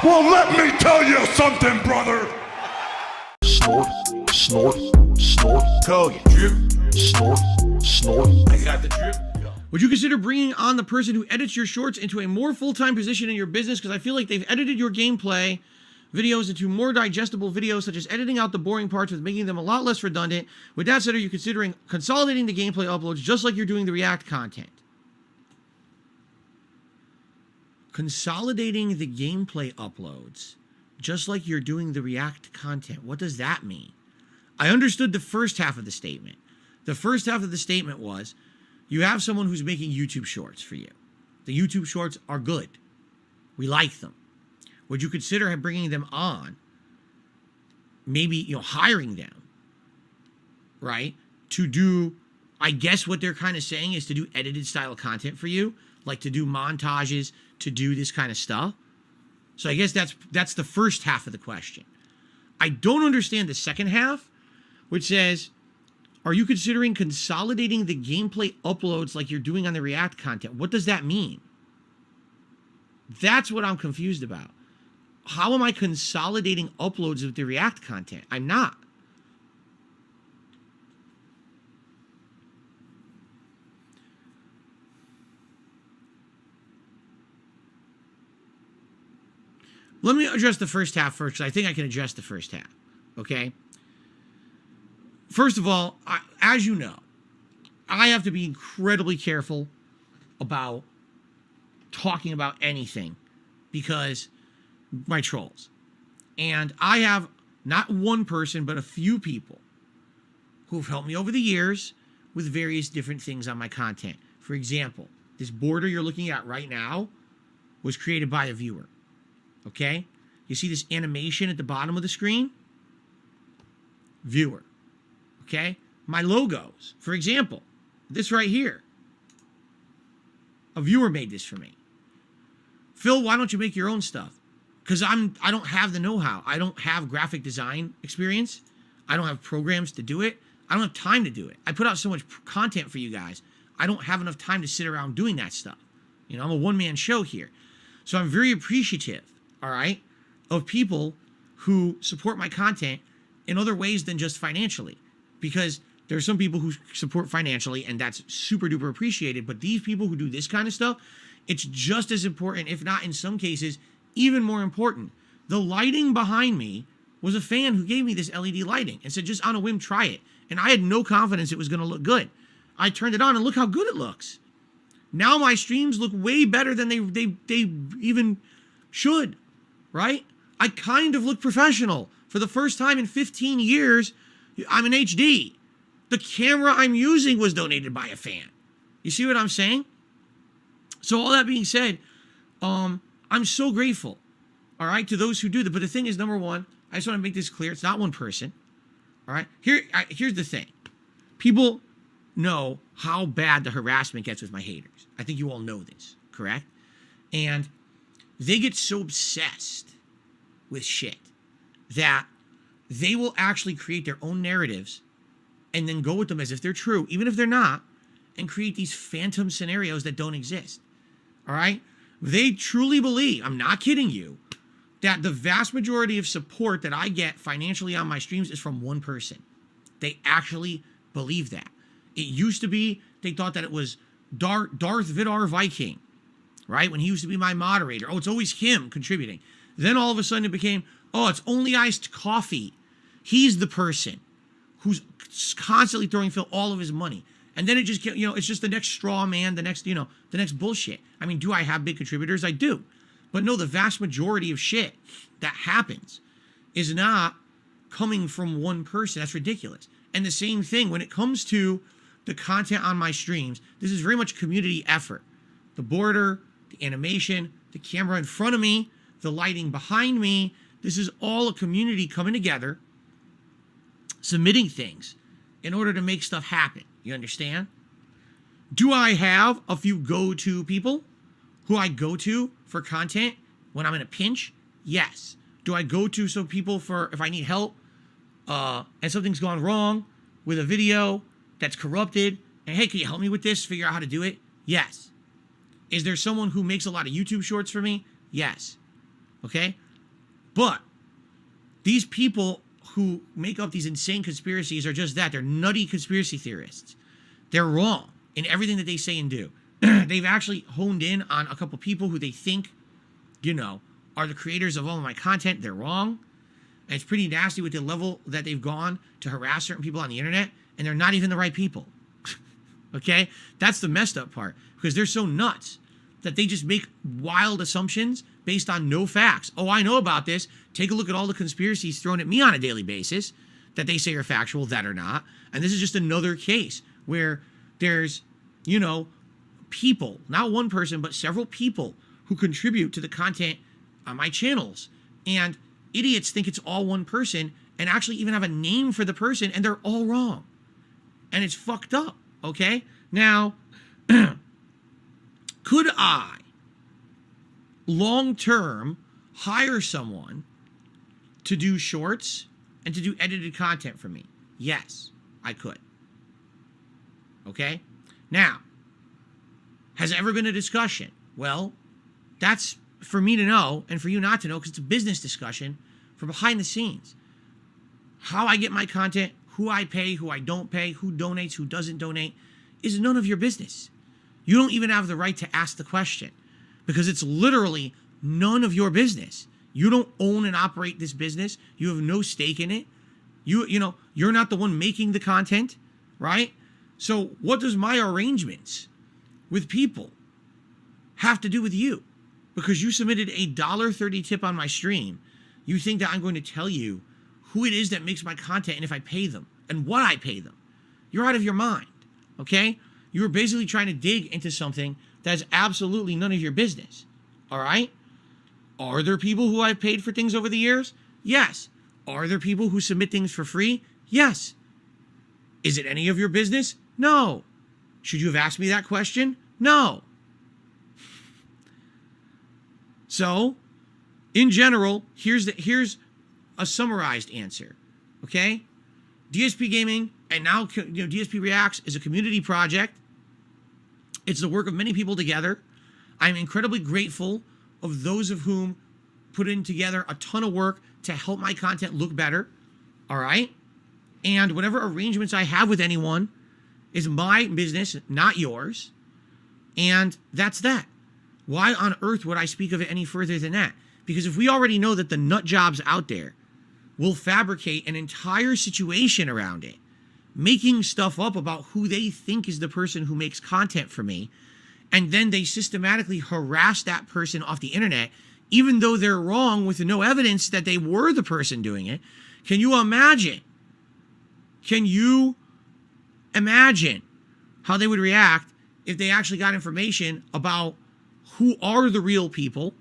Well, let me tell you something, brother. Snort, snort, snort. Go, you drip. Snort, snort. I got the drip. Would you consider bringing on the person who edits your shorts into a more full-time position in your business? Because I feel like they've edited your gameplay videos into more digestible videos, such as editing out the boring parts with making them a lot less redundant. With that said, are you considering consolidating the gameplay uploads just like you're doing the React content? Consolidating the gameplay uploads just like you're doing the React content. What does that mean? I understood the first half of the statement. The first half of the statement was, you have someone who's making YouTube shorts for you. The YouTube shorts are good. We like them. Would you consider bringing them on? Maybe, hiring them, right? To do, I guess what they're kind of saying is to do edited style content for you, like to do montages, to do this kind of stuff. So I guess that's the first half of the question. I don't understand the second half, which says, are you considering consolidating the gameplay uploads like you're doing on the React content? What does that mean? That's what I'm confused about. How am I consolidating uploads with the React content? I'm not. Let me address the first half first, because I think I can address the first half, okay? First of all, as you know, I have to be incredibly careful about talking about anything because my trolls. And I have not one person, but a few people who've helped me over the years with various different things on my content. For example, this border you're looking at right now was created by a viewer. Okay? You see this animation at the bottom of the screen? Viewer. Okay? My logos, for example, this right here. A viewer made this for me. Phil, why don't you make your own stuff? Because I don't have the know-how. I don't have graphic design experience. I don't have programs to do it. I don't have time to do it. I put out so much content for you guys. I don't have enough time to sit around doing that stuff. I'm a one-man show here. So I'm very appreciative, all right, of people who support my content in other ways than just financially. Because there are some people who support financially, and that's super duper appreciated. But these people who do this kind of stuff, it's just as important, if not in some cases, even more important. The lighting behind me was a fan who gave me this LED lighting and said, just on a whim, try it. And I had no confidence it was going to look good. I turned it on and look how good it looks. Now my streams look way better than they even should, right? I kind of look professional. For the first time in 15 years, I'm in HD. The camera I'm using was donated by a fan. You see what I'm saying? So all that being said, I'm so grateful, all right, to those who do that. But the thing is, number one, I just want to make this clear. It's not one person, all right? Here's the thing. People know how bad the harassment gets with my haters. I think you all know this, correct? And they get so obsessed with shit that they will actually create their own narratives and then go with them as if they're true, even if they're not, and create these phantom scenarios that don't exist, all right? They truly believe, I'm not kidding you, that the vast majority of support that I get financially on my streams is from one person. They actually believe that. It used to be, they thought that it was Darth Vidar Viking, right? When he used to be my moderator. Oh, it's always him contributing. Then all of a sudden it became, oh, it's only iced coffee. He's the person who's constantly throwing Phil all of his money. And then it just, it's just the next straw man, the next bullshit. I mean, do I have big contributors? I do. But no, the vast majority of shit that happens is not coming from one person. That's ridiculous. And the same thing when it comes to the content on my streams, this is very much community effort. The border, the animation, the camera in front of me, the lighting behind me, this is all a community coming together, submitting things in order to make stuff happen. You understand? Do I have a few go-to people who I go to for content when I'm in a pinch? Yes. Do I go to some people for if I need help and something's gone wrong with a video that's corrupted and hey, can you help me with this? Figure out how to do it? Yes. Is there someone who makes a lot of YouTube shorts for me? Yes. Okay? But these people who make up these insane conspiracies are just that. They're nutty conspiracy theorists. They're wrong in everything that they say and do. They've actually honed in on a couple people who they think, are the creators of all of my content. They're wrong. And it's pretty nasty with the level that they've gone to harass certain people on the internet, and they're not even the right people. Okay? That's the messed up part, because they're so nuts that they just make wild assumptions based on no facts. Oh, I know about this. Take a look at all the conspiracies thrown at me on a daily basis that they say are factual that are not. And this is just another case where there's, people, not one person, but several people who contribute to the content on my channels. And idiots think it's all one person and actually even have a name for the person, and they're all wrong. And it's fucked up, okay? Now, could I long-term hire someone to do shorts and to do edited content for me? Yes, I could. Okay? Now, has there ever been a discussion? Well, that's for me to know and for you not to know, because it's a business discussion for behind the scenes. How I get my content, who I pay, who I don't pay, who donates, who doesn't donate, is none of your business. You don't even have the right to ask the question, because it's literally none of your business. You don't own and operate this business. You have no stake in it. You're not the one making the content, right? So what does my arrangements with people have to do with you? Because you submitted a $1.30 tip on my stream, you think that I'm going to tell you who it is that makes my content and if I pay them and what I pay them. You're out of your mind, okay? You're basically trying to dig into something that's absolutely none of your business, all right? Are there people who I've paid for things over the years? Yes. Are there people who submit things for free? Yes. Is it any of your business? No. Should you have asked me that question? No. So, in general, here's a summarized answer, okay? DSP Gaming, and now DSP Reacts, is a community project. It's the work of many people together. I'm incredibly grateful of those of whom put in together a ton of work to help my content look better, all right? And whatever arrangements I have with anyone is my business, not yours. And that's that. Why on earth would I speak of it any further than that? Because if we already know that the nut jobs out there will fabricate an entire situation around it, making stuff up about who they think is the person who makes content for me, and then they systematically harass that person off the internet, even though they're wrong with no evidence that they were the person doing it. Can you imagine? Can you imagine how they would react if they actually got information about who are the real people?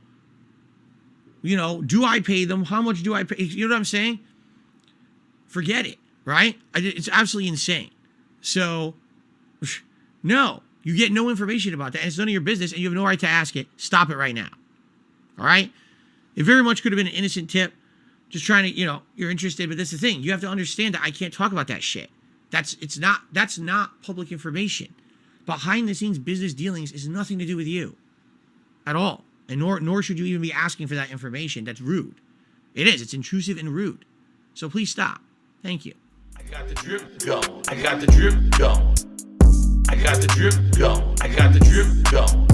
Do I pay them? How much do I pay? You know what I'm saying? Forget it, right? It's absolutely insane. So, no, you get no information about that. And it's none of your business, and you have no right to ask it. Stop it right now. All right? It very much could have been an innocent tip. Just trying to, you're interested, but that's the thing. You have to understand that I can't talk about that shit. That's not public information. Behind the scenes business dealings is nothing to do with you at all. And nor should you even be asking for that information. That's rude. It is. It's intrusive and rude. So please stop. Thank you. I got the drip going. I got the drip going. I got the drip going. I got the drip going.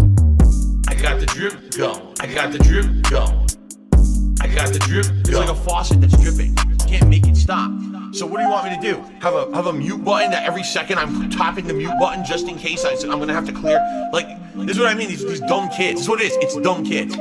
I got the drip going. I got the drip going. I got the drip going. It's like a faucet that's dripping. Can't make it stop. So what do you want me to do? Have a mute button that every second I'm tapping the mute button just in case I'm gonna have to clear? Like, this is what I mean. These dumb kids. This is what it is. It's dumb kids.